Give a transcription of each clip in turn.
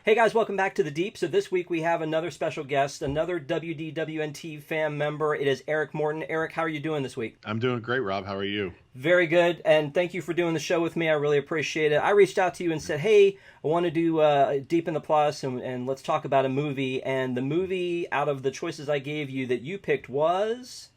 Hey guys, welcome back to The Deep. So this week we have another special guest, another WDWNT fam member. It is Eric Morton. Eric, how are you doing this week? I'm doing great, Rob. How are you? Very good, and thank you for doing the show with me. I really appreciate it. I reached out to you and said, hey, I want to do Deep in the Plus, and let's talk about a movie. And the movie, out of the choices I gave you that you picked was...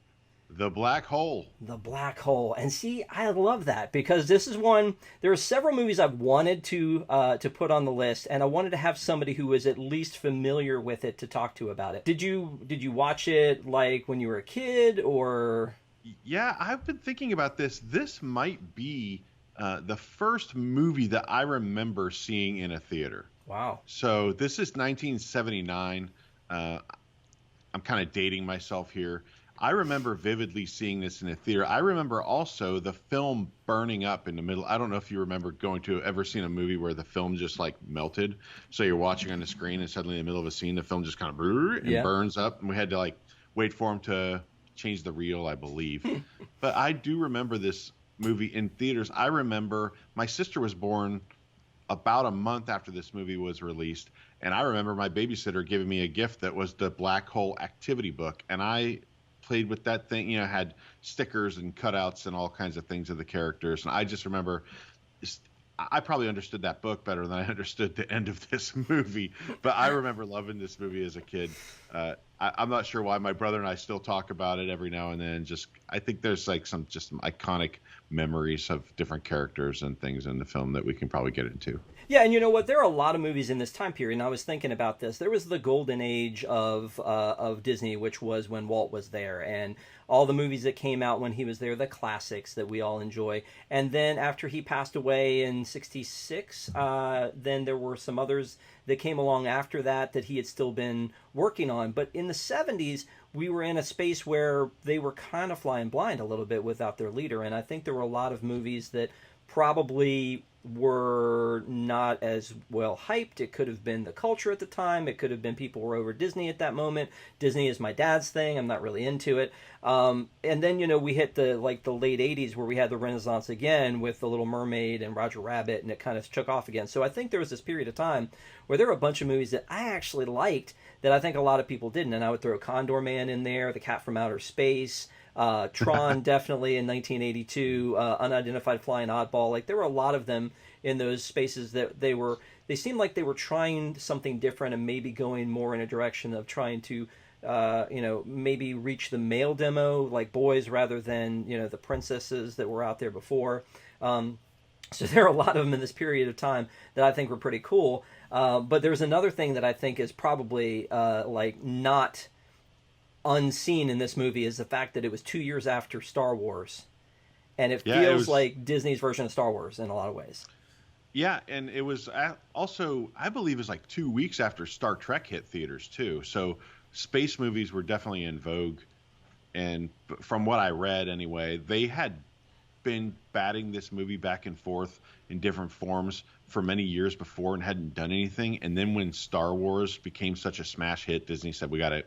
The Black Hole. The Black Hole. And see, I love that because this is one, there are several movies I've wanted to put on the list, and I wanted to have somebody who was at least familiar with it to talk to about it. Did you watch it like when you were a kid, or? Yeah, I've been thinking about this. This might be the first movie that I remember seeing in a theater. Wow. So this is 1979. I'm kind of dating myself here. I remember vividly seeing this in a theater. I remember also the film burning up in the middle. I don't know if you remember ever seen a movie where the film just like melted. So you're watching on the screen and suddenly in the middle of a scene, the film just kind of burns up, and we had to like wait for him to change the reel, I believe. But I do remember this movie in theaters. I remember my sister was born about a month after this movie was released, and I remember my babysitter giving me a gift that was the Black Hole activity book, and I played with that thing, had stickers and cutouts and all kinds of things of the characters. And I just remember I probably understood that book better than I understood the end of this movie. But I remember loving this movie as a kid. I'm not sure why my brother and I still talk about it every now and then. I think there's like some iconic memories of different characters and things in the film that we can probably get into. Yeah, and you know what? There are a lot of movies in this time period, and I was thinking about this. There was the golden age of Disney, which was when Walt was there, and all the movies that came out when he was there, the classics that we all enjoy. And then after he passed away in '66, then there were some others that came along after that he had still been working on. But in the '70s, we were in a space where they were kind of flying blind a little bit without their leader, and I think there were a lot of movies that probably were not as well hyped. It could have been the culture at the time. It could have been people were over Disney at that moment. Disney is my dad's thing. I'm not really into it. And then, we hit the late 80s where we had the Renaissance again with The Little Mermaid and Roger Rabbit, and it kind of took off again. So I think there was this period of time where there were a bunch of movies that I actually liked that I think a lot of people didn't. And I would throw Condor Man in there, The Cat from Outer Space, Tron definitely in 1982, Unidentified Flying Oddball. Like there were a lot of them in those spaces that they seemed like they were trying something different and maybe going more in a direction of trying to maybe reach the male demo like boys rather than the princesses that were out there before. So there are a lot of them in this period of time that I think were pretty cool. But there's another thing that I think is probably not unseen in this movie is the fact that it was 2 years after Star Wars, and it feels like Disney's version of Star Wars in a lot of ways. Yeah, and it was also, I believe, it was like 2 weeks after Star Trek hit theaters too. So space movies were definitely in vogue, and from what I read anyway, they had been batting this movie back and forth in different forms for many years before and hadn't done anything. And then when Star Wars became such a smash hit, Disney said, we got to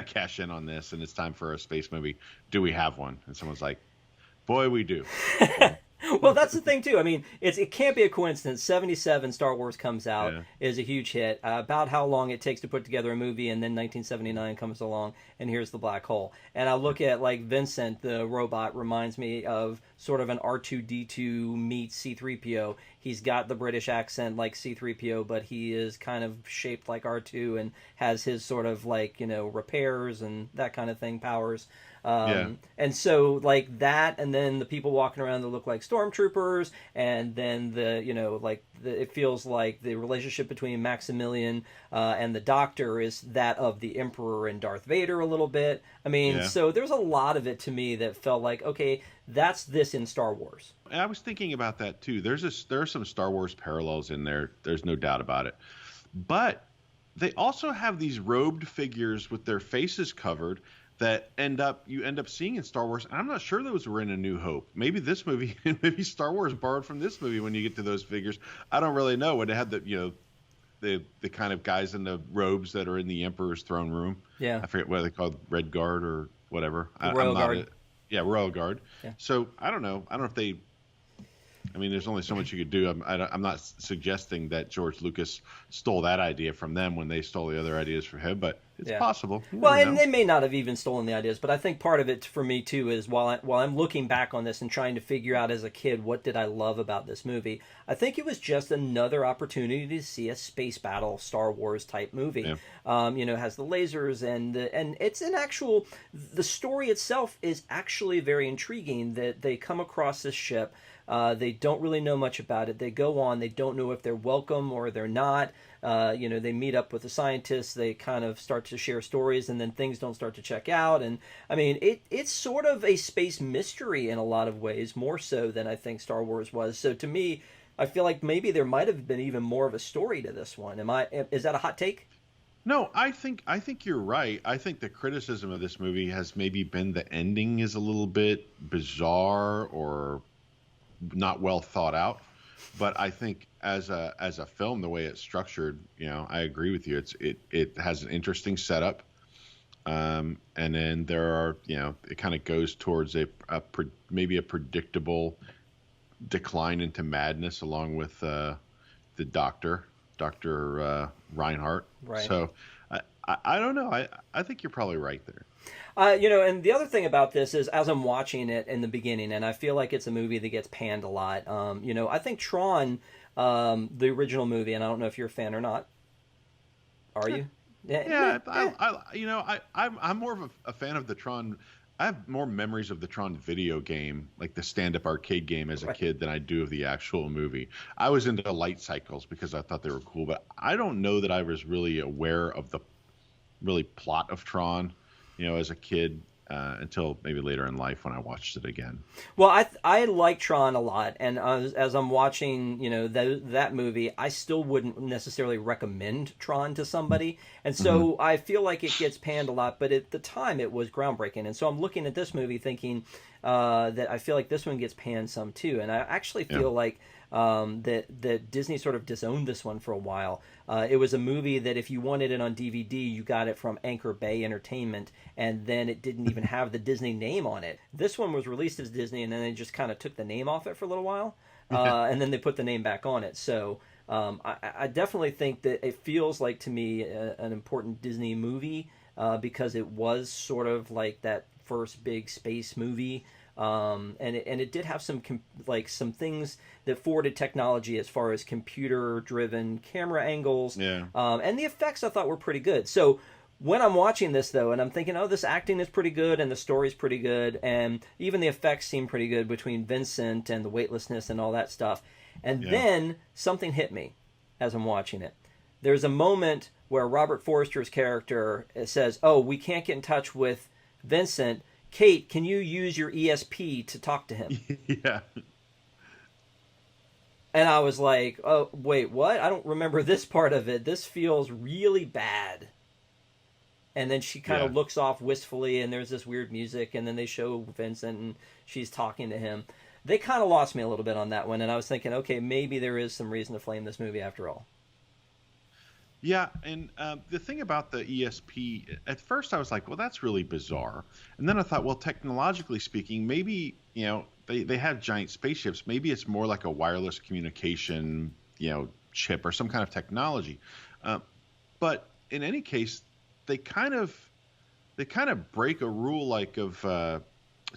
cash in on this, and it's time for a space movie. Do we have one? And someone's like, boy, we do. Well, that's the thing, too. I mean, it can't be a coincidence. 77, Star Wars comes out, is a huge hit. About how long it takes to put together a movie, and then 1979 comes along, and here's The Black Hole. And I look at, like, Vincent, the robot, reminds me of sort of an R2-D2 meets C-3PO. He's got the British accent like C-3PO, but he is kind of shaped like R2 and has his sort of, repairs and that kind of thing, powers. And so like that, and then the people walking around that look like stormtroopers, and then it feels like the relationship between Maximilian and the Doctor is that of the Emperor and Darth Vader a little bit. I mean, so there's a lot of it to me that felt like, okay, that's this in Star Wars. I was thinking about that too. There are some Star Wars parallels in there. There's no doubt about it. But they also have these robed figures with their faces covered that you end up seeing in Star Wars. And I'm not sure those were in A New Hope. Maybe this movie, maybe Star Wars borrowed from this movie when you get to those figures. I don't really know. When they had the kind of guys in the robes that are in the Emperor's throne room. Yeah. I forget what they called, Red Guard or whatever. Royal Guard. Royal Guard. Yeah. So I don't know. I don't know if they I mean, there's only so much you could do. I'm not suggesting that George Lucas stole that idea from them when they stole the other ideas from him, but it's possible. Well, and they may not have even stolen the ideas, but I think part of it for me too is while I'm looking back on this and trying to figure out as a kid what did I love about this movie, I think it was just another opportunity to see a space battle Star Wars type movie. Yeah. It has the lasers and it's an actual. The story itself is actually very intriguing. That they come across this ship. They don't really know much about it. They go on. They don't know if they're welcome or they're not. They meet up with the scientists. They kind of start to share stories, and then things don't start to check out. And I mean, it's sort of a space mystery in a lot of ways, more so than I think Star Wars was. So to me, I feel like maybe there might have been even more of a story to this one. Is that a hot take? No, I think you're right. I think the criticism of this movie has maybe been the ending is a little bit bizarre or not well thought out. But I think as a film, the way it's structured, I agree with you. It has an interesting setup, and then there are it kind of goes towards maybe a predictable decline into madness along with the Dr. Reinhardt. Right. So I don't know. I think you're probably right there. And the other thing about this is, as I'm watching it in the beginning, and I feel like it's a movie that gets panned a lot. I think Tron, the original movie, and I don't know if you're a fan or not. Are you? Yeah. I'm more of a fan of the Tron. I have more memories of the Tron video game, like the stand-up arcade game as a kid, than I do of the actual movie. I was into light cycles because I thought they were cool, but I don't know that I was really aware of the really plot of Tron, as a kid, until maybe later in life when I watched it again. Well, I like Tron a lot, and as I'm watching, that movie, I still wouldn't necessarily recommend Tron to somebody, and so I feel like it gets panned a lot, but at the time it was groundbreaking, and so I'm looking at this movie thinking that I feel like this one gets panned some too, and I actually feel like that Disney sort of disowned this one for a while. It was a movie that if you wanted it on DVD, you got it from Anchor Bay Entertainment, and then it didn't even have the Disney name on it. This one was released as Disney, and then they just kind of took the name off it for a little while, and then they put the name back on it. So I definitely think that it feels like, to me, an important Disney movie because it was sort of like that first big space movie. And it did have some things that forwarded technology as far as computer-driven camera angles. Yeah. And the effects I thought were pretty good. So when I'm watching this, though, and I'm thinking, oh, this acting is pretty good and the story's pretty good, and even the effects seem pretty good between Vincent and the weightlessness and all that stuff. And then something hit me as I'm watching it. There's a moment where Robert Forster's character says, oh, we can't get in touch with Vincent. Kate, can you use your ESP to talk to him? Yeah. And I was like, oh, wait, what? I don't remember this part of it. This feels really bad. And then she kind of looks off wistfully, and there's this weird music, and then they show Vincent, and she's talking to him. They kind of lost me a little bit on that one, and I was thinking, okay, maybe there is some reason to flame this movie after all. Yeah, and the thing about the ESP, at first I was like, well, that's really bizarre. And then I thought, well, technologically speaking, maybe, they have giant spaceships. Maybe it's more like a wireless communication, chip or some kind of technology. But in any case, they kind of break a rule like of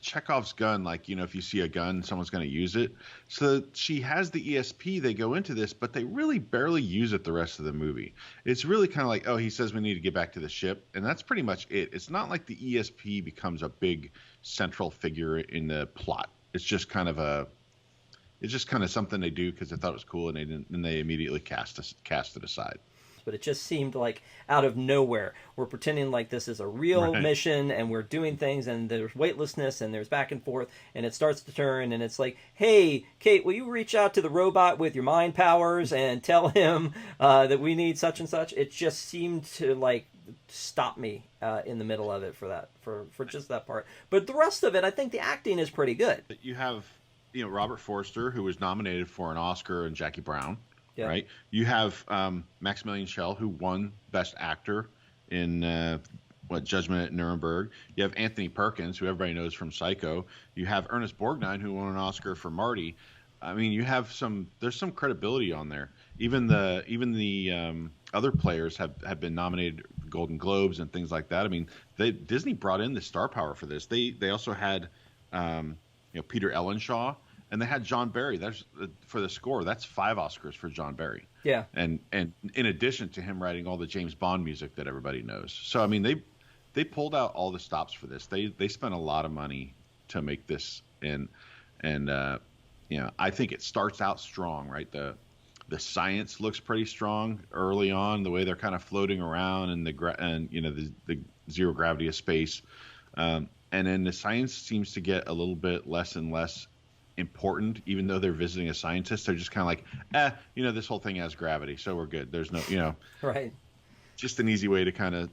Chekhov's gun, like, if you see a gun, someone's going to use it. So she has the ESP, they go into this, but they really barely use it the rest of the movie. It's really kind of like, oh, he says we need to get back to the ship, and that's pretty much it. It's not like the ESP becomes a big central figure in the plot. It's just kind of something they do because they thought it was cool, and they immediately cast it aside. But it just seemed like out of nowhere. We're pretending like this is a real mission, and we're doing things, and there's weightlessness, and there's back and forth, and it starts to turn, and it's like, hey, Kate, will you reach out to the robot with your mind powers and tell him that we need such and such? It just seemed to stop me in the middle of it for just that part. But the rest of it, I think the acting is pretty good. You have, Robert Forster, who was nominated for an Oscar, and Jackie Brown. Yeah. Right. You have Maximilian Schell, who won Best Actor in Judgment at Nuremberg. You have Anthony Perkins, who everybody knows from Psycho. You have Ernest Borgnine, who won an Oscar for Marty. I mean, there's some credibility on there. Even the other players have been nominated for Golden Globes and things like that. I mean, Disney brought in the star power for this. They also had Peter Ellenshaw, and they had John Barry. That's for the score. That's 5 Oscars for John Barry. Yeah. And in addition to him writing all the James Bond music that everybody knows. So I mean, they pulled out all the stops for this. They spent a lot of money to make this, and I think it starts out strong, right? The science looks pretty strong early on, the way they're kind of floating around and the zero gravity of space, and then the science seems to get a little bit less and less important. Even though they're visiting a scientist, they're just kind of like, this whole thing has gravity, so we're good. There's no, right. Just an easy way to kind of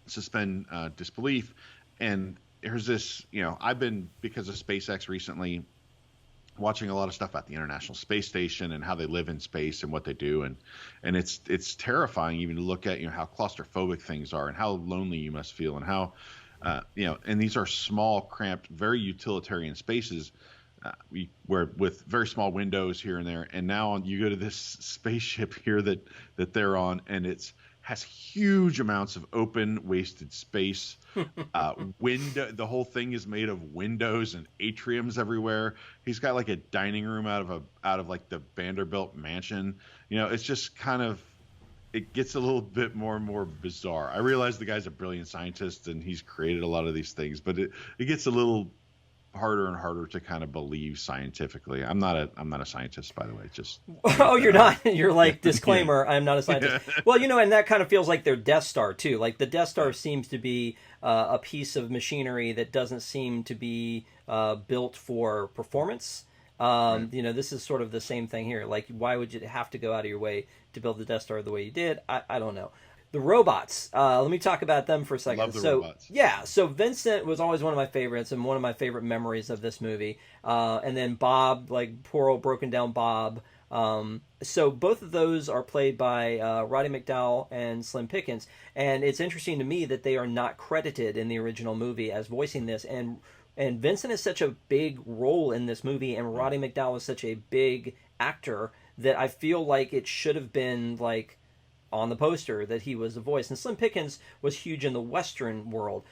suspend disbelief. And there's this, I've been, because of SpaceX recently, watching a lot of stuff about the International Space Station and how they live in space and what they do, and it's terrifying even to look at how claustrophobic things are and how lonely you must feel, and how and these are small, cramped, very utilitarian spaces where with very small windows here and there. And now you go to this spaceship here that they're on, and has huge amounts of open, wasted space. The whole thing is made of windows and atriums everywhere. He's got like a dining room out of like the Vanderbilt mansion. It's just kind of, it gets a little bit more and more bizarre. I realize the guy's a brilliant scientist and he's created a lot of these things, but it gets a little harder and harder to kind of believe scientifically. I'm not a scientist, by the way. Just oh, you're not. You're like, disclaimer, I'm not a scientist. Well, and that kind of feels like their Death Star too. Like the Death Star seems to be a piece of machinery that doesn't seem to be built for performance. This is sort of the same thing here. Like, why would you have to go out of your way to build the Death Star the way you did? I don't know. The robots. Let me talk about them for a second. Love the robots. Yeah, so Vincent was always one of my favorites and one of my favorite memories of this movie. And then Bob, like poor old broken down Bob. So both of those are played by Roddy McDowall and Slim Pickens. And it's interesting to me that they are not credited in the original movie as voicing this. And Vincent is such a big role in this movie, and Roddy McDowall is such a big actor that I feel like it should have been like on the poster that he was the voice. And Slim Pickens was huge in the Western world.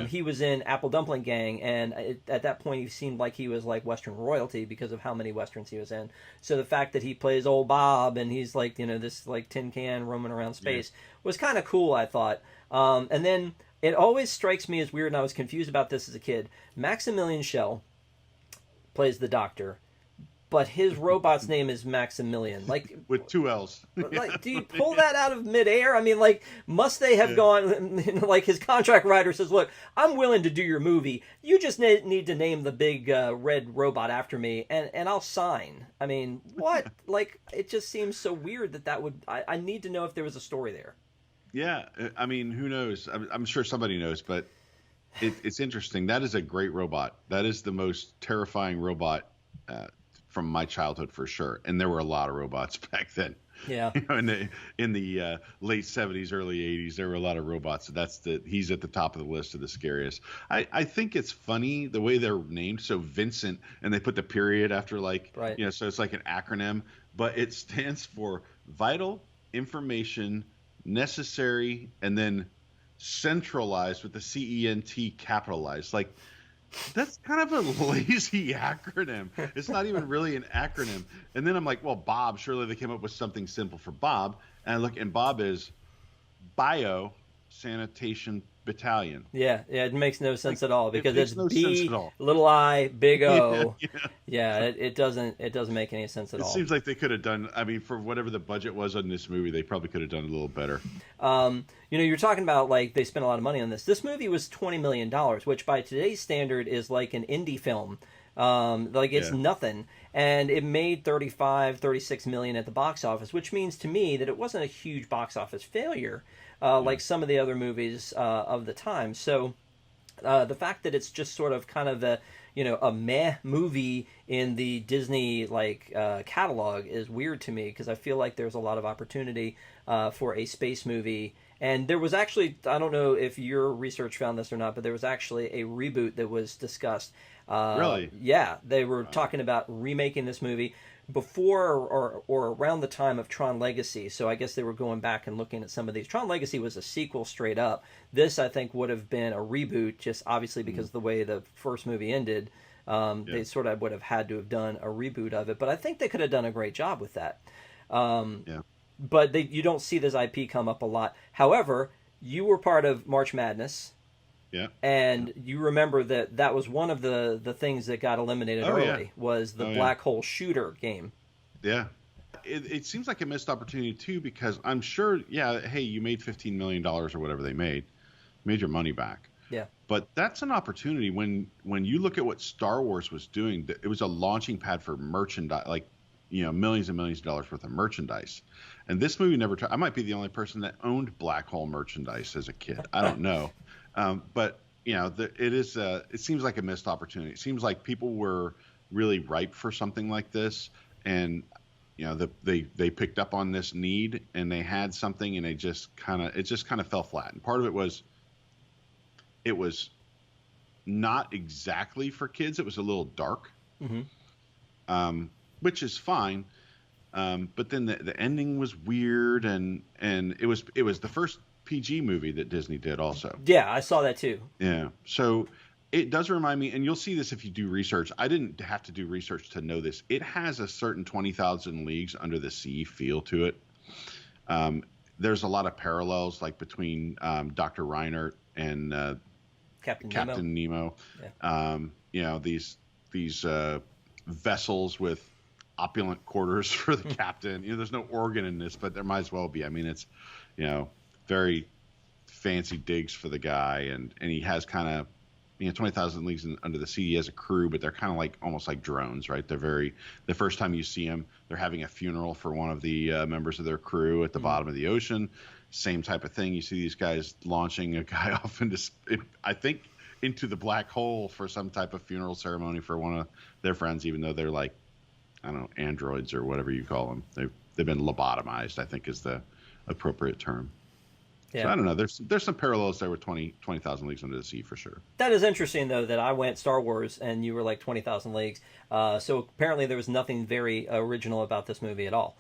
He was in Apple Dumpling Gang, and at that point he seemed like he was like Western royalty because of how many Westerns he was in. So the fact that he plays old Bob and he's like, this like tin can roaming around space was kind of cool, I thought. And then it always strikes me as weird, and I was confused about this as a kid. Maximilian Schell plays the Doctor, but his robot's name is Maximilian. Like, with 2 L's. Like, do you pull that out of midair? I mean, like, must they have gone? Like, his contract writer says, "Look, I'm willing to do your movie. You just need to name the big red robot after me, and I'll sign." I mean, what? Like, it just seems so weird that would. I need to know if there was a story there. Yeah, I mean, who knows? I'm sure somebody knows, but it's interesting. That is a great robot. That is the most terrifying robot from my childhood for sure. And there were a lot of robots back then. Yeah. In the late 70s, early 80s, there were a lot of robots. He's at the top of the list of the scariest. I think it's funny the way they're named. So Vincent, and they put the period after right. So it's like an acronym, but it stands for Vital Information Necessary, and then centralized with the CENT capitalized. Like, that's kind of a lazy acronym. It's not even really an acronym. And then I'm like, well, Bob, surely they came up with something simple for Bob. And I look, and Bob is Bio Sanitation Battalion. Yeah, it makes no sense at all, because it's no B, little I, big O. Yeah, it doesn't make any sense at all. It seems like they could have done, I mean, for whatever the budget was on this movie, they probably could have done a little better. You're talking about, like, they spent a lot of money on this. This movie was $20 million, which by today's standard is like an indie film. It's nothing. And it made 36 million at the box office, which means to me that it wasn't a huge box office failure. Like some of the other movies of the time. So the fact that it's just sort of kind of a meh movie in the Disney catalog is weird to me, because I feel like there's a lot of opportunity for a space movie. And there was actually, I don't know if your research found this or not, but there was actually a reboot that was discussed. Really? Yeah, they were talking about remaking this movie before or around the time of Tron Legacy. So I guess they were going back and looking at some of these. Tron Legacy was a sequel straight up. This, I think, would have been a reboot, just obviously because of the way the first movie ended. They sort of would have had to have done a reboot of it. But I think they could have done a great job with that. Yeah. But you don't see this IP come up a lot. However, you were part of March Madness. Yeah. And you remember that was one of the things that got eliminated early was the black hole shooter game. Yeah. It seems like a missed opportunity too, because I'm sure, hey, you made $15 million or whatever they made your money back. Yeah. But that's an opportunity when you look at what Star Wars was doing. It was a launching pad for merchandise, like, millions and millions of dollars worth of merchandise. And this movie never I might be the only person that owned black hole merchandise as a kid. I don't know. But it seems like a missed opportunity. It seems like people were really ripe for something like this, and they picked up on this need, and they had something, and it just kind of fell flat. And part of it was not exactly for kids. It was a little dark, which is fine. But then the ending was weird, and it was the first PG movie that Disney did also. Yeah, I saw that too. Yeah. So it does remind me, and you'll see this if you do research. I didn't have to do research to know this. It has a certain 20,000 Leagues Under the Sea feel to it. There's a lot of parallels, like between Dr. Reindhardt and Captain Nemo. Yeah. These vessels with opulent quarters for the captain. There's no organ in this, but there might as well be. I mean, it's very fancy digs for the guy, and he has kind of 20,000 Leagues Under the Sea. He has a crew, but they're kind of like almost like drones, right? The first time you see them, they're having a funeral for one of the members of their crew at the bottom of the ocean. Same type of thing. You see these guys launching a guy off into the black hole for some type of funeral ceremony for one of their friends, even though they're like, I don't know, androids or whatever you call them. They've been lobotomized, I think is the appropriate term. Yeah. So I don't know. There's some parallels there with 20,000 Leagues Under the Sea for sure. That is interesting, though, that I went Star Wars and you were like 20,000 Leagues. So apparently there was nothing very original about this movie at all.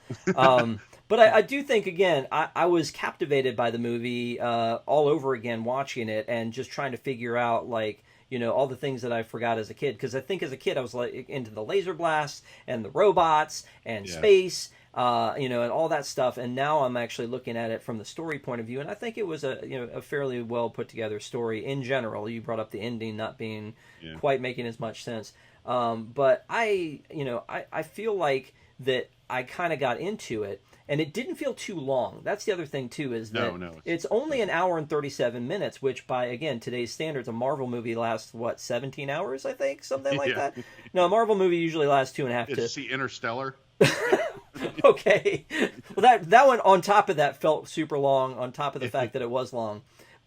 But I do think, again, I was captivated by the movie all over again watching it and just trying to figure out, like, all the things that I forgot as a kid. Because I think as a kid I was like into the laser blasts and the robots and space. And all that stuff, and now I'm actually looking at it from the story point of view, and I think it was a fairly well put together story in general. You brought up the ending not being quite making as much sense, but I feel like that I kind of got into it, and it didn't feel too long. That's the other thing too, is that it's only an hour and 37 minutes, which by again today's standards, a Marvel movie lasts 17 hours, I think, something like that. No, a Marvel movie usually lasts 2.5 to. Did you see Interstellar? Okay, well that one on top of that felt super long. On top of the fact that it was long,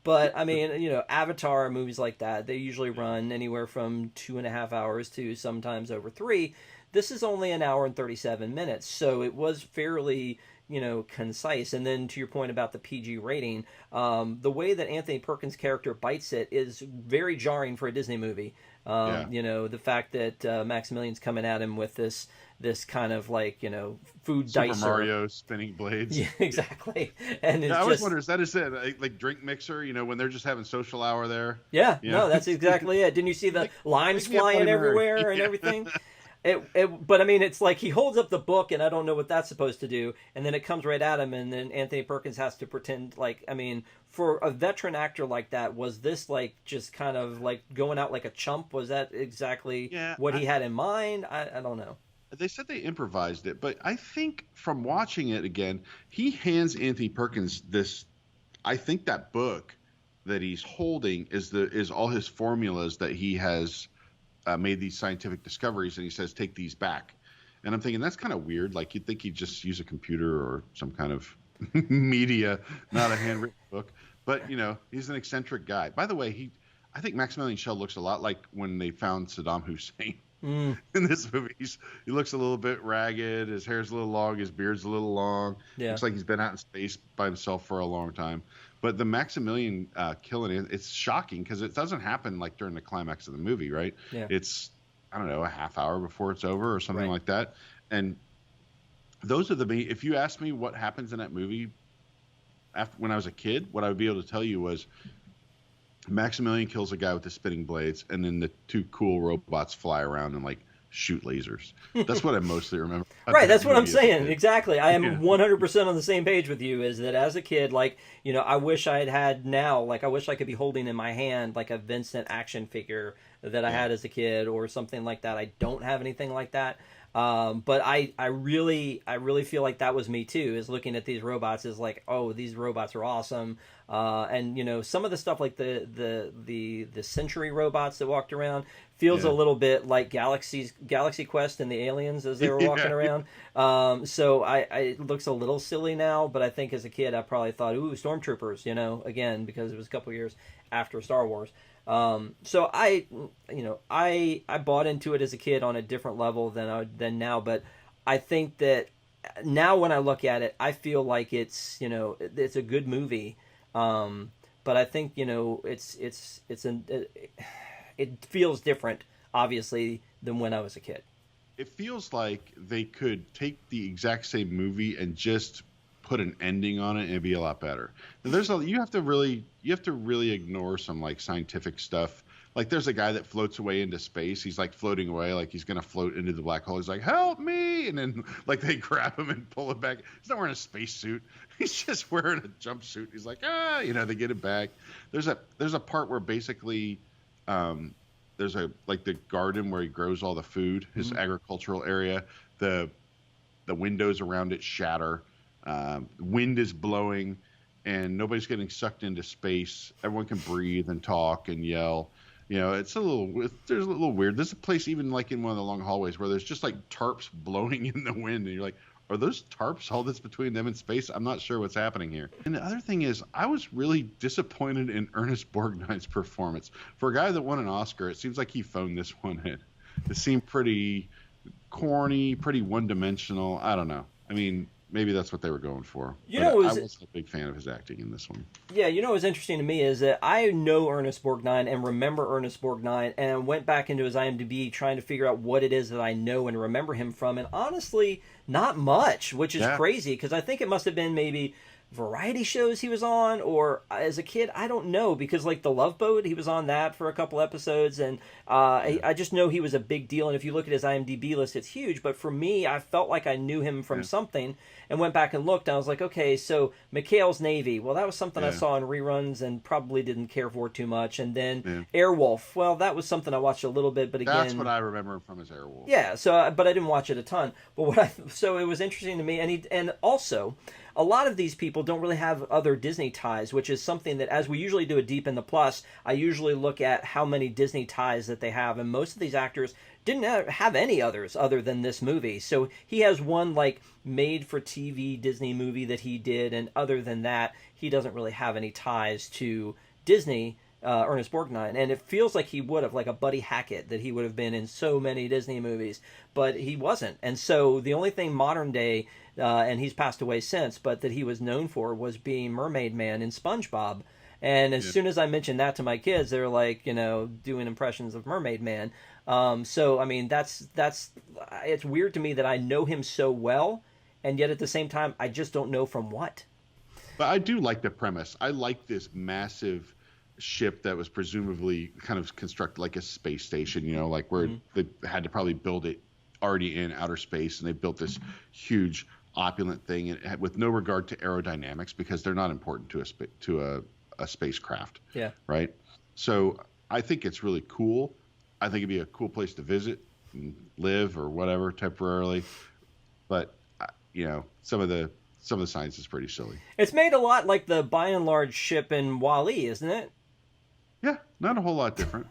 but I mean, Avatar movies like that, they usually run anywhere from 2.5 hours to sometimes over 3. This is only an hour and 37 minutes, so it was fairly concise. And then to your point about the PG rating, the way that Anthony Perkins' character bites it is very jarring for a Disney movie. The fact that Maximilian's coming at him with this kind of like food Super dicer. Mario spinning blades. Yeah, exactly. And I always wonder, is that it? Like drink mixer, when they're just having social hour there. Yeah, no, that's exactly it. Didn't you see the lines flying everywhere and everything? But I mean, it's like he holds up the book, and I don't know what that's supposed to do, and then it comes right at him, and then Anthony Perkins has to pretend like, I mean, for a veteran actor like that, was this like just kind of like going out like a chump? Was that exactly what he had in mind? I don't know. They said they improvised it, but I think from watching it again, he hands Anthony Perkins this. I think that book that he's holding is all his formulas that he has made these scientific discoveries, and he says, "Take these back." And I'm thinking that's kind of weird. Like you'd think he'd just use a computer or some kind of media, not a handwritten book. But he's an eccentric guy. By the way, I think Maximilian Schell looks a lot like when they found Saddam Hussein. In this movie, he looks a little bit ragged. His hair's a little long. His beard's a little long. Yeah. Looks like he's been out in space by himself for a long time. But the Maximilian killing it's shocking because it doesn't happen like during the climax of the movie, right? Yeah. It's I don't know, a half hour before it's over or something Right. like that. And those are if you ask me what happens in that movie when I was a kid, what I would be able to tell you was Maximilian kills a guy with the spinning blades, and then the two cool robots fly around and like shoot lasers. That's what I mostly remember. Right, that's what I'm Movie as a saying. kid. Exactly. I am Yeah. 100% on the same page with you. Is that as a kid, like, I wish I had now, like, I wish I could be holding in my hand like a Vincent action figure that I had as a kid or something like that. I don't have anything like that. But I really feel like that was me too. Is looking at these robots is like, oh, these robots are awesome. And some of the stuff like the Century robots that walked around feels a little bit like Galaxy Quest and the aliens as they were walking around. So it looks a little silly now, but I think as a kid I probably thought, ooh, stormtroopers, again, because it was a couple years after Star Wars. So I bought into it as a kid on a different level than now, but I think that now when I look at it, I feel like it's a good movie. But I think it feels different, obviously, than when I was a kid. It feels like they could take the exact same movie and just put an ending on it and it'd be a lot better. Now, you have to really ignore some like scientific stuff. Like there's a guy that floats away into space. He's like floating away, like he's gonna float into the black hole. He's like, "Help me!" And then like they grab him and pull him back. He's not wearing a spacesuit. He's just wearing a jumpsuit. He's like, they get it back. There's a part where basically there's like the garden where he grows all the food, his agricultural area. The windows around it shatter. Wind is blowing, and nobody's getting sucked into space. Everyone can breathe and talk and yell. There's a little weird. There's a place even like in one of the long hallways where there's just like tarps blowing in the wind, and you're like, are those tarps all that's between them and space? I'm not sure what's happening here. And the other thing is, I was really disappointed in Ernest Borgnine's performance. For a guy that won an Oscar, it seems like he phoned this one in. It seemed pretty corny, pretty one-dimensional. I don't know. I mean, maybe that's what they were going for. I wasn't a big fan of his acting in this one. Yeah, what's interesting to me is that I know Ernest Borgnine and remember Ernest Borgnine, and went back into his IMDb trying to figure out what it is that I know and remember him from, and honestly, not much, which is crazy, because I think it must have been maybe variety shows he was on, or as a kid, I don't know, because like The Love Boat, he was on that for a couple episodes, and I just know he was a big deal, and if you look at his IMDb list, it's huge, but for me, I felt like I knew him from something, and went back and looked, and I was like, okay, so McHale's Navy, well, that was something I saw in reruns and probably didn't care for too much, and then Airwolf, well, that was something I watched a little bit, but again... That's what I remember from his Airwolf. Yeah, but I didn't watch it a ton, so it was interesting to me, and also... A lot of these people don't really have other Disney ties, which is something that, as we usually do a Deep in the Plus, I usually look at how many Disney ties that they have, and most of these actors didn't have any others other than this movie. So he has one, like, made-for-TV Disney movie that he did, and other than that, he doesn't really have any ties to Disney, Ernest Borgnine, and it feels like he would have, like a Buddy Hackett, that he would have been in so many Disney movies, but he wasn't. And so the only thing modern day, and he's passed away since, but that he was known for was being Mermaid Man in SpongeBob. And as soon as I mentioned that to my kids, they're like, doing impressions of Mermaid Man. So I mean, that's it's weird to me that I know him so well, and yet at the same time, I just don't know from what. But I do like the premise. I like this massive ship that was presumably kind of constructed like a space station, like where they had to probably build it already in outer space, and they built this huge opulent thing with no regard to aerodynamics, because they're not important to a spacecraft. Yeah. Right. So I think it's really cool. I think it'd be a cool place to visit and live or whatever temporarily. But some of the science is pretty silly. It's made a lot like the By and Large ship in WALL-E, isn't it? Yeah, not a whole lot different.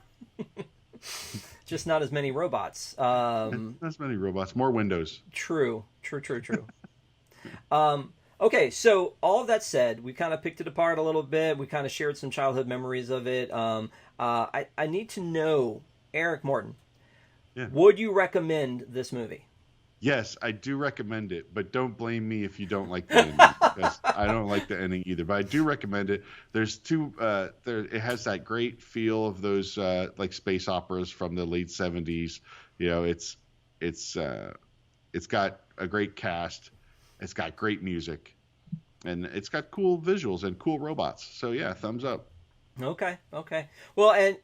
Just not as many robots. Not as many robots, more windows. True. Okay, so all of that said, we kind of picked it apart a little bit. We kind of shared some childhood memories of it. I need to know, Eric Morton, would you recommend this movie? Yes, I do recommend it, but don't blame me if you don't like the ending, because I don't like the ending either. But I do recommend it. There's it has that great feel of those like space operas from the late 70s. You know, it's got a great cast, it's got great music, and it's got cool visuals and cool robots. So yeah, thumbs up. Okay, okay. Well, and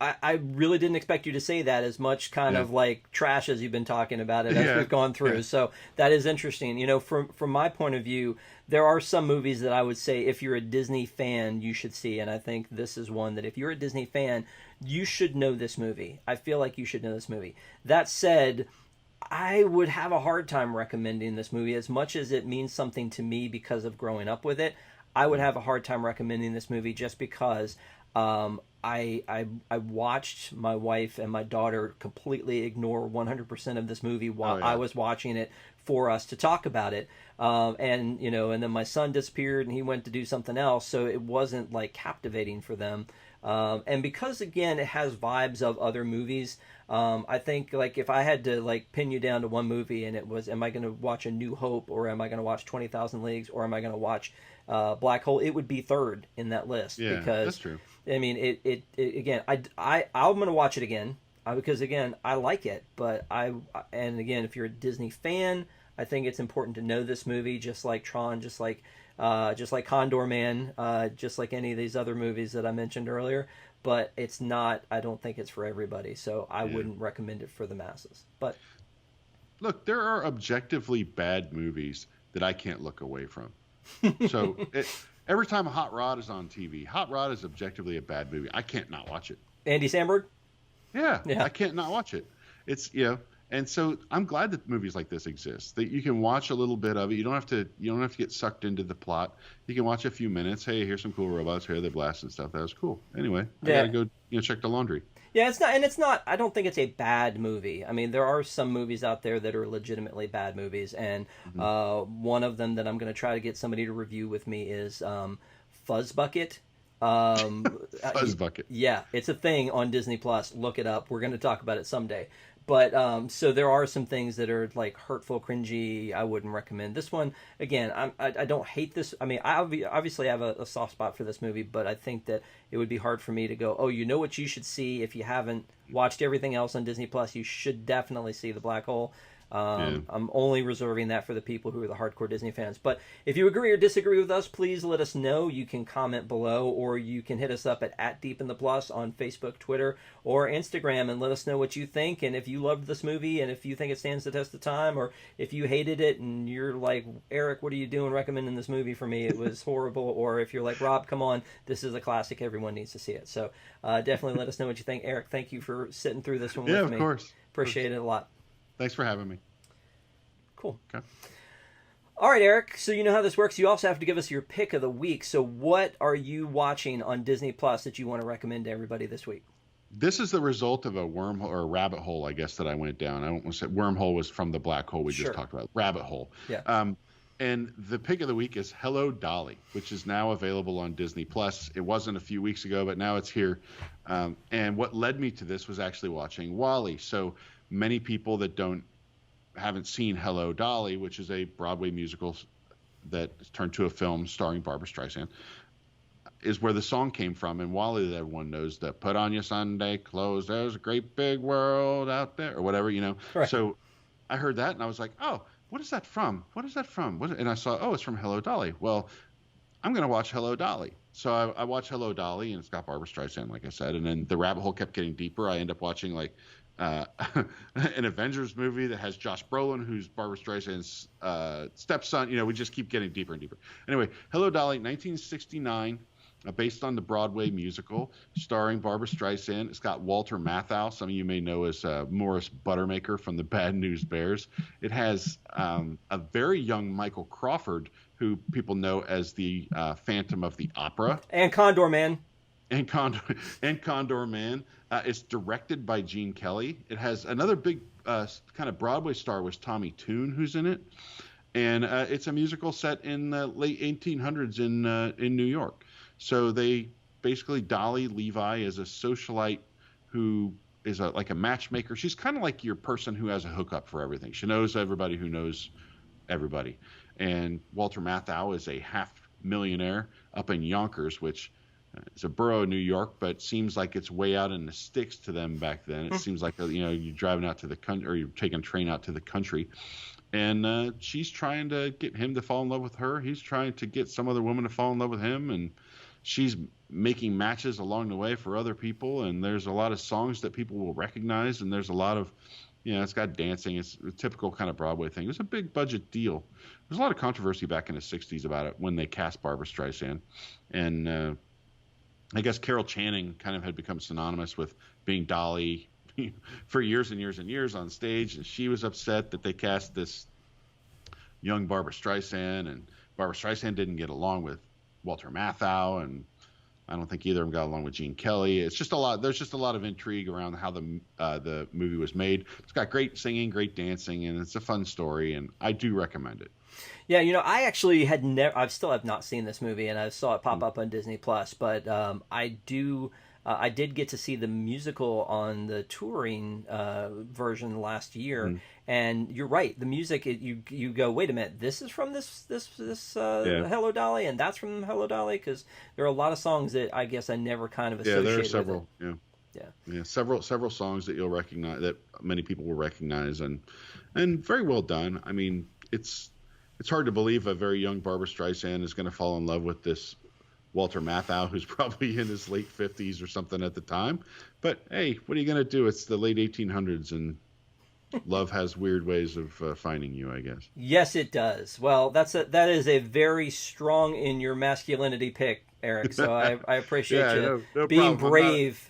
I really didn't expect you to say that as much kind Yeah, of like trash as you've been talking about it as yeah, we've gone yeah, through. So that is interesting. From my point of view, there are some movies that I would say if you're a Disney fan, you should see, and I think this is one that if you're a Disney fan, you should know this movie. I feel like you should know this movie. That said, I would have a hard time recommending this movie as much as it means something to me because of growing up with it. I would have a hard time recommending this movie just because I watched my wife and my daughter completely ignore 100% of this movie while oh I yeah, was watching it for us to talk about it. And then my son disappeared and he went to do something else, so it wasn't like captivating for them. And because again it has vibes of other movies, I think like if I had to like pin you down to one movie and it was, am I going to watch A New Hope or am I going to watch 20,000 Leagues or am I going to watch Black Hole? It would be third in that list yeah, that's because true. I mean it again I'm going to watch it again because again I like it, but and again if you're a Disney fan, I think it's important to know this movie, just like Tron, just like Condor Man, just like any of these other movies that I mentioned earlier. But it's not. I don't think it's for everybody, so I Yeah. wouldn't recommend it for the masses. But Look, there are objectively bad movies that I can't look away from. So every time Hot Rod is on TV, Hot Rod is objectively a bad movie. I can't not watch it. Andy Samberg, Yeah, yeah, I can't not watch it. It's and so I'm glad that movies like this exist. That you can watch a little bit of it. You don't have to get sucked into the plot. You can watch a few minutes. Hey, here's some cool robots. Here they blast and stuff. That was cool. Anyway, I yeah. gotta go check the laundry. Yeah, it's not. I don't think it's a bad movie. I mean, there are some movies out there that are legitimately bad movies, and Hmm. one of them that I'm going to try to get somebody to review with me is Fuzz Bucket. Fuzz bucket. Yeah, it's a thing on Disney Plus. Look it up. We're going to talk about it someday. But so there are some things that are like hurtful, cringy. I wouldn't recommend this one. Again, I don't hate this. I mean, obviously have a soft spot for this movie, but I think that it would be hard for me to go, oh, you know what you should see if you haven't watched everything else on Disney Plus. You should definitely see The Black Hole. Yeah. I'm only reserving that for the people who are the hardcore Disney fans. But if you agree or disagree with us, please let us know. You can comment below, or you can hit us up at Deep in the Plus on Facebook, Twitter, or Instagram, and let us know what you think. And if you loved this movie, and if you think it stands the test of time, or if you hated it and you're like, Eric, what are you doing recommending this movie for me? It was horrible. Or if you're like, Rob, come on, this is a classic. Everyone needs to see it. So definitely let us know what you think. Eric, thank you for sitting through this one Yeah, with of me. course. Of course. Appreciate it a lot. Thanks for having me. Cool. Okay. All right, Eric. So you know how this works. You also have to give us your pick of the week. So what are you watching on Disney Plus that you want to recommend to everybody this week? This is the result of a wormhole or a rabbit hole, I guess, that I went down. I don't want to say wormhole was from the black hole we Sure. just talked about. Rabbit hole. Yeah. And the pick of the week is Hello Dolly, which is now available on Disney Plus. It wasn't a few weeks ago, but now it's here. And what led me to this was actually watching WALL-E. So many people that haven't seen Hello Dolly, which is a Broadway musical that turned to a film starring Barbra Streisand, is where the song came from. And WALL-E, that everyone knows, that put on your Sunday clothes, there's a great big world out there, or whatever, Right. So I heard that and I was like, oh, what is that from? What is that from? And I saw, oh, it's from Hello Dolly. Well, I'm going to watch Hello Dolly. So I watched Hello Dolly, and it's got Barbra Streisand, like I said. And then the rabbit hole kept getting deeper. I end up watching like an Avengers movie that has Josh Brolin, who's Barbra Streisand's stepson. We just keep getting deeper and deeper. Anyway, Hello Dolly, 1969, based on the Broadway musical, starring Barbra Streisand. It's got Walter Matthau, some of you may know as Morris Buttermaker from the Bad News Bears. It has a very young Michael Crawford, who people know as the Phantom of the Opera. And Condor Man. And Condor Man. It's directed by Gene Kelly. It has another big kind of Broadway star was Tommy Tune, who's in it. And it's a musical set in the late 1800s in New York. So they basically, Dolly Levi is a socialite who is like a matchmaker. She's kind of like your person who has a hookup for everything. She knows everybody who knows everybody. And Walter Matthau is a half millionaire up in Yonkers, which it's a borough of New York, but seems like it's way out in the sticks to them back then. It seems like, you're driving out to the country, or you're taking a train out to the country, and she's trying to get him to fall in love with her. He's trying to get some other woman to fall in love with him, and she's making matches along the way for other people. And there's a lot of songs that people will recognize, and there's a lot of, it's got dancing. It's a typical kind of Broadway thing. It was a big budget deal. There's a lot of controversy back in the 60s about it when they cast Barbra Streisand. And I guess Carol Channing kind of had become synonymous with being Dolly for years and years and years on stage. And she was upset that they cast this young Barbra Streisand, and Barbra Streisand didn't get along with Walter Matthau, and I don't think either of them got along with Gene Kelly. It's just a lot. There's just a lot of intrigue around how the movie was made. It's got great singing, great dancing, and it's a fun story, and I do recommend it. Yeah, I actually had never. I still have not seen this movie, and I saw it pop up on Disney Plus. But I did get to see the musical on the touring version last year, and you're right. The music, you go, wait a minute, this is from this Hello Dolly, and that's from Hello Dolly, because there are a lot of songs that I guess I never kind of associated. Yeah, there are several. With it. Yeah, several songs that you'll recognize, that many people will recognize, and very well done. I mean, it's hard to believe a very young Barbra Streisand is going to fall in love with this Walter Matthau, who's probably in his late 50s or something at the time. But hey, what are you going to do? It's the late 1800s, and love has weird ways of finding you, I guess. Yes, it does. Well, that is a very strong in your masculinity pick, Eric. So I appreciate you no being problem. brave.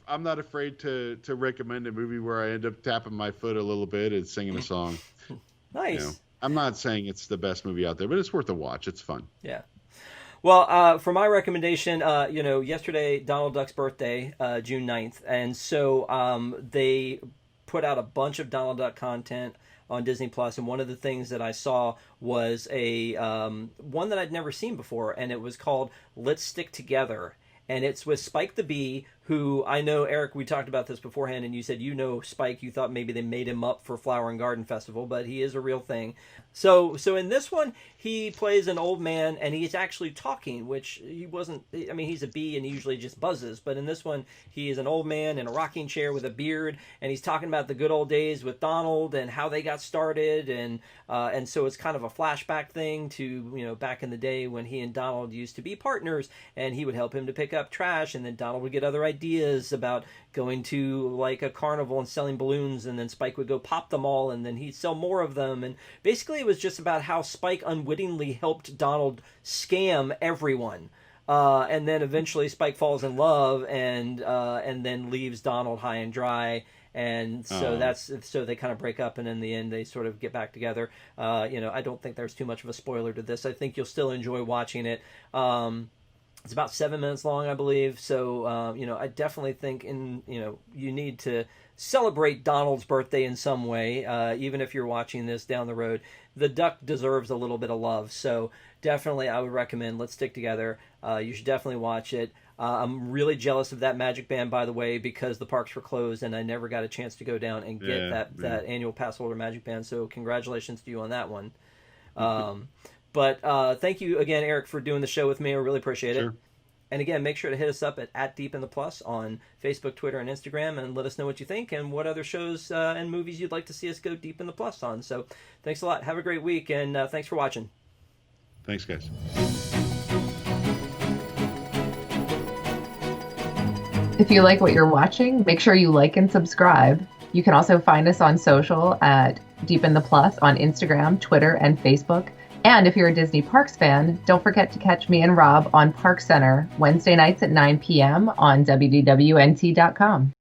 I'm not afraid to recommend a movie where I end up tapping my foot a little bit and singing a song. Nice. I'm not saying it's the best movie out there, but it's worth a watch. It's fun. Yeah. Well, for my recommendation, yesterday, Donald Duck's birthday, June 9th. And so they put out a bunch of Donald Duck content on Disney Plus, and one of the things that I saw was a one that I'd never seen before, and it was called Let's Stick Together. And it's with Spike the Bee, who I know, Eric, we talked about this beforehand, and you said Spike, you thought maybe they made him up for Flower and Garden Festival, but he is a real thing. So in this one, he plays an old man, and he's actually talking, which he wasn't. I mean, he's a bee, and he usually just buzzes. But in this one, he is an old man in a rocking chair with a beard, and he's talking about the good old days with Donald and how they got started, and so it's kind of a flashback thing to back in the day when he and Donald used to be partners, and he would help him to pick up trash, and then Donald would get other ideas about going to like a carnival and selling balloons, and then Spike would go pop them all, and then he'd sell more of them. And basically it was just about how Spike unwittingly helped Donald scam everyone, and then eventually Spike falls in love and then leaves Donald high and dry. And so so they kind of break up, and in the end they sort of get back together. I don't think there's too much of a spoiler to this. I think you'll still enjoy watching it. It's about 7 minutes long, I believe. So, I definitely think you need to celebrate Donald's birthday in some way, even if you're watching this down the road. The duck deserves a little bit of love. So definitely I would recommend Let's Stick Together. You should definitely watch it. I'm really jealous of that Magic Band, by the way, because the parks were closed and I never got a chance to go down and get that annual pass holder Magic Band. So congratulations to you on that one. But thank you again, Eric, for doing the show with me. I really appreciate it. And again, make sure to hit us up at Deep in the Plus on Facebook, Twitter, and Instagram, and let us know what you think and what other shows and movies you'd like to see us go Deep in the Plus on. So thanks a lot. Have a great week, and thanks for watching. Thanks, guys. If you like what you're watching, make sure you like and subscribe. You can also find us on social at Deep in the Plus on Instagram, Twitter, and Facebook. And if you're a Disney Parks fan, don't forget to catch me and Rob on Park Center Wednesday nights at 9 p.m. on WDWNT.com.